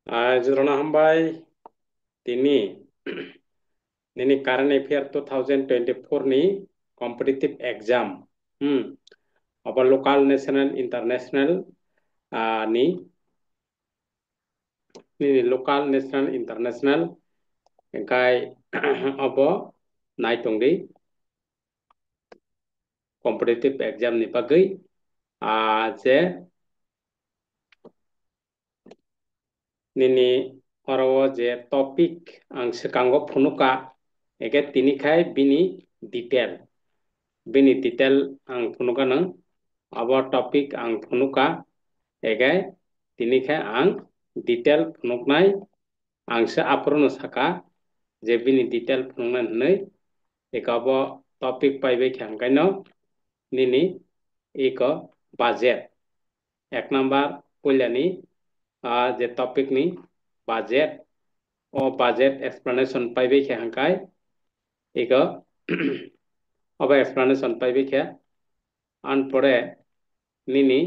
Jurona Hambai tini nini current affair 2024 ni competitive exam apa local national international ni local national international kai apa naitung di competitive exam ni bagai je nini oro je topik ang sekango phunuka ege tini khai bini detail ang phunuka nang abo topic ang phunuka ege tini khai ang detail phunuknai ang se aprono saka je bini detail phunuknai nei ekabo topic paibe khangkaino nini eko budget এক number কইলানি যে topic নি budget ও budget explanation পাইবে খে হাঙ্কাই ইক of explanation পাইবে খে আন পরে নিনি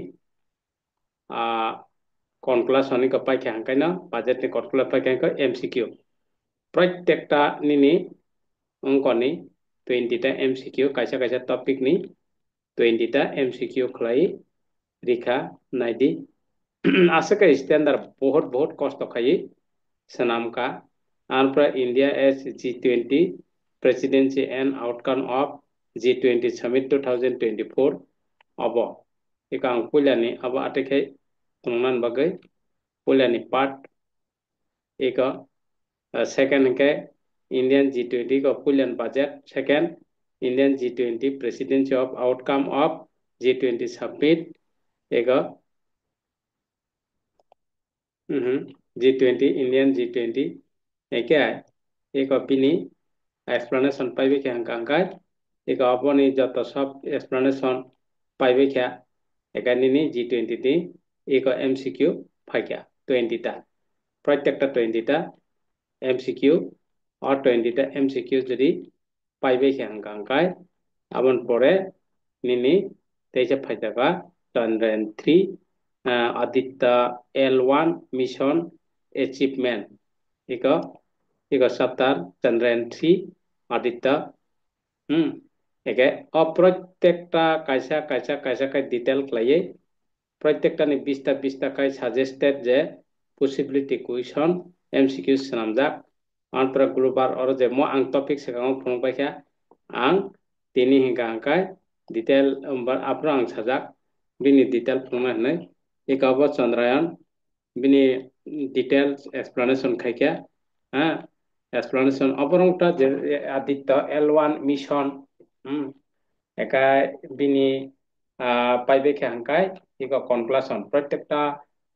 conclusion নি পাই খে হাঙ্কাই না বাজেট নি কনক্লুশন পাই খে এমসিকিউ প্রত্যেকটা নিনি অঙ্কনি 20টা এমসিকিউ কাইসা কাইসা টপিক নি 20টা এমসিকিউ খলাই রিখা নাইদি आशा का स्टैंडर्ड बहुत कष्ट खाई सनाम का आंध्र India's G20 presidency and outcome of G20 summit 2024 अब एक आं पुलियानी अब आटेखे तुंगनान बगै पुलियानी पार्ट एक सेकंड के इंडियन G20 को पुलियन budget second Indian G20 presidency of outcome of G20 summit एक G20 इंडियन G20 एके एक पिनी एक्सप्लेनेशन पाइबे क्या हंकांकाय एक अपनी जत सब एक्सप्लेनेशन पाइबे क्या एकानिनी G20 ती एक एमसीक्यू फाइक्या 20टा प्रत्येकटा 20टा एमसीक्यू और 20टा एमसीक्यू जदि पाइबे क्या हंकांकाय अबन परे निनी Teja फाइदाका 103 Aditya L1 mission achievement iko saptar Chandrayaan 3 Aditya eke प्रत्येकटा kaisa kai detail khlaiye प्रत्येकटा ni 20टा kai suggested je possibility question MCQ sanamjak anpra global oro je mo ang topic sekang phone paikha ang tini hingka angkai detail apro ang sajak bini detail phone hanai ekabo Chandrayaan bini details explanation khaikya explanation oborongta je Aditya L1 mission eka bini paibe khe hangkai eko conclusion प्रत्येकटा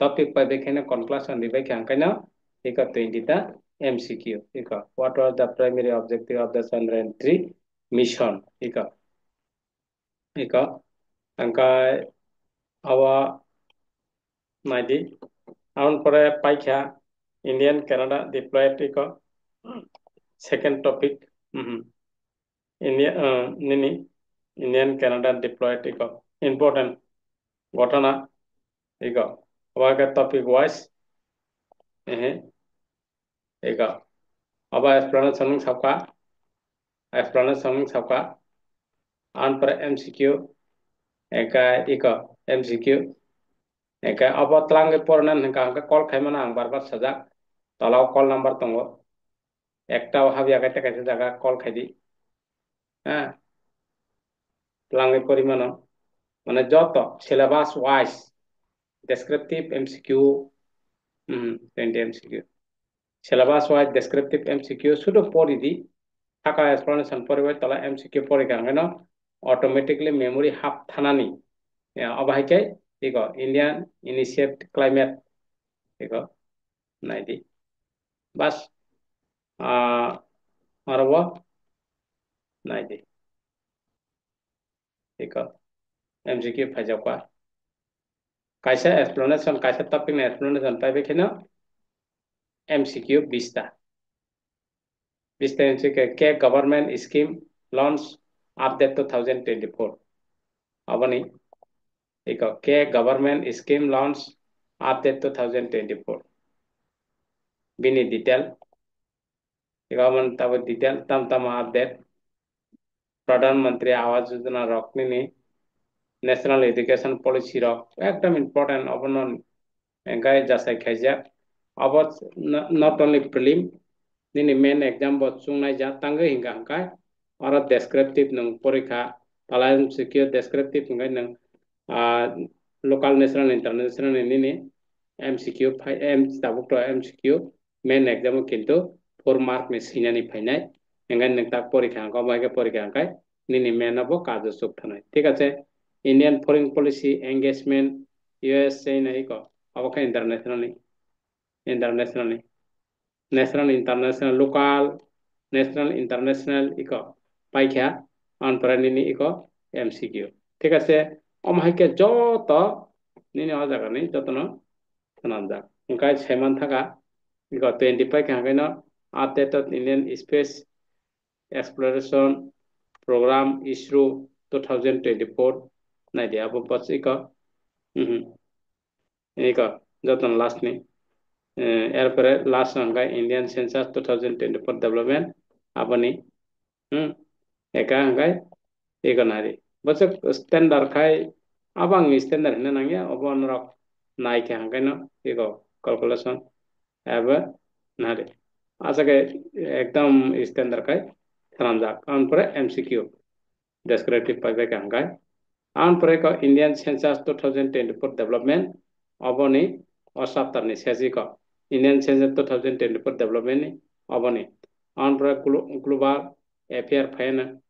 topic paibe khene conclusion dibai khe hangkai na eko 20টা MCQ eko what was the primary objective of the Chandrayaan 3 mission eko hangkai awa naidi aun pore paikha Indian Canada deployed eko second topic India nini Indian Canada deployed eko important ঘটনা ego awaga topic wise ego aba explanation sabka an per MCQ eka ego MCQ eka aba tlang ke pornan hangka call khaimana ang barbar sajak talaw call number tongo একটা হাবিয়া কাইতে কাইতে জায়গা কল খাইদি tlang পরিমাণ মানে যত syllabus wise descriptive MCQ 20 MCQ syllabus wise descriptive MCQ sudah pori di thaka explanation poribai tala MCQ pori kangeno automatically memory hub thanani abahike ego Indian initiate climate ego naidi bas arbo naidi ego MCQ phajakwa kaisa explanation kaisa topic na explanation paibe kena MCQ 20টা MCQ ke government scheme launch update 2024 abani eko ke government scheme launch update 2024 bini detail ikaman tabo detail tam tam update pradhan mantri awas yojana rok nini national education policy rok ekdom important obonon engkai jasai khaija about not only prelim nini main exam bo chungnai ja tangga hinga angkai oro descriptive nung porikha talayum secure descriptive ngai nung local national international nini MCQ M tabuk to MCQ main exam kintu 4 mark ni sinani phainai engan nung tak porikha angko maike porikha angkai nini main abo kajo suk thanai ঠিক আছে Indian foreign policy engagement USA nai ko abo kha internationally national international local national international iko paikha anparanini iko MCQ ঠিক আছে omhaike joto nini o jaga ni jotono thanamjak engkai seman thaka iko 25 kangkaino update of Indian space exploration program ISRO 2024 naidi abo bos iko iko joton last ni এরপরে last সংখ্যায় Indian census 2024 development আপনি একা সংখ্যায় এগোনারি বলছে standard খাই আবাং standard হিনে নাঙ্গিয়া অবন rock নাইকে সংখ্যায় ন এগো ক্যালকুলেশন এবার নারে আসাকে একদম স্ট্যান্ডার্ড খাই খালাম যাক তারপরে এমসিকিউ ডেসক্রিপটিভ পাইবে সংখ্যায় তারপরে Indian census 2024 development Aboni অসাপ্তারনি সেজিক Indian Census 2024 development abone on pra global affair fine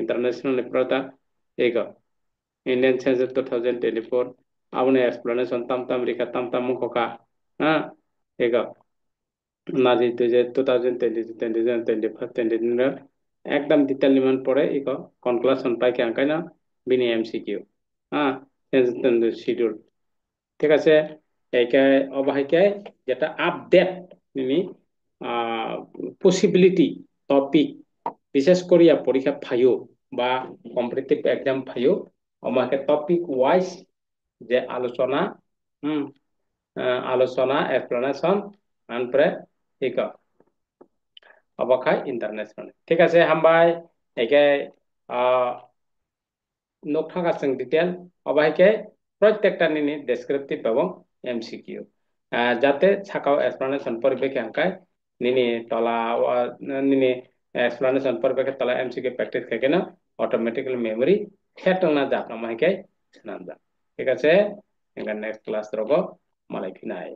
international prata ega Indian Census 2024 abone explanation tam tam rika tam tam mukhoka ha ega naji 2020 একদম detail নিমান পরে iko conclusion পাইকে আঙ্কাইনা বিনি MCQ census schedule ঠিক আছে এইকাই অবাহিকায় যেটা update নিনি possibility topic বিশেষ করিয়া পরীক্ষা ফাইও বা কম্পিটিটিভ এক্সাম ফাইও আমাকে টপিক ওয়াইজ যে আলোচনা আলোচনা এক্সপ্লেনেশন আনপ্রে ঠিক অবখাই ইন্টারন্যাশনাল ঠিক আছে হামবাই একাই নকথাকাসং ডিটেল অবাহিকে প্রত্যেকটা নিনি ডেসক্রিপটিভ এবং MCQ যাতে ছাকাও এক্সপ্লেনেশন পরিবেকে হাঙ্কাই নিনি তলা নিনি এক্সপ্লেনেশন পরিবেকে তলা MCQ প্র্যাকটিস থেকে না অটোমেটিক্যালি মেমরি হেটং না জাপনা মাইকাই সানাম যা ঠিক আছে এখানে নেক্সট ক্লাস রব মালাই ফিনাই